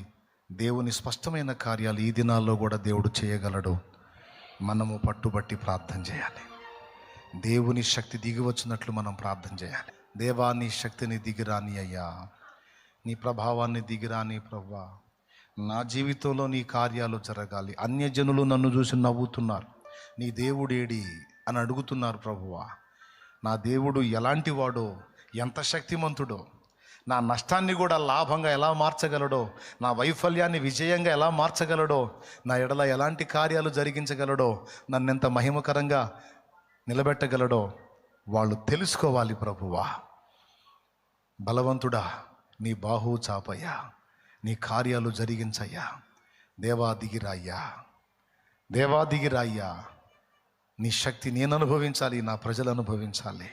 దేవుని స్పష్టమైన కార్యాలు ఈ దినాల్లో కూడా దేవుడు చేయగలడు. మనము పట్టుబట్టి ప్రార్థన చేయాలి. దేవుని శక్తి దిగి వచ్చినట్లు మనం ప్రార్థన చేయాలి. దేవా, నీ శక్తిని దిగిరాని అయ్యా, నీ ప్రభావాన్ని దిగిరాని ప్రభువా, నా జీవితంలో నీ కార్యాలు జరగాలి. అన్యజనులు నన్ను చూసి నవ్వుతున్నారు, నీ దేవుడేడి అని అడుగుతున్నారు. ప్రభువా, నా దేవుడు ఎలాంటి వాడో, ఎంత శక్తిమంతుడో, నా నష్టాన్ని కూడా లాభంగా ఎలా మార్చగలడో, నా వైఫల్యాన్ని విజయంగా ఎలా మార్చగలడో, నా ఎడల ఎలాంటి కార్యాలు జరిగించగలడో, నన్నెంత మహిమకరంగా నిలబెట్టగలడో వాళ్ళు తెలుసుకోవాలి. ప్రభువా, బలవంతుడా, నీ బాహువు చాపయ్యా, నీ కార్యాలు జరిగించయ్యా. దేవా దిగిరాయ్యా, దేవా దిగిరాయ్యా. నీ శక్తి నేను అనుభవించాలి, నా ప్రజలు అనుభవించాలి.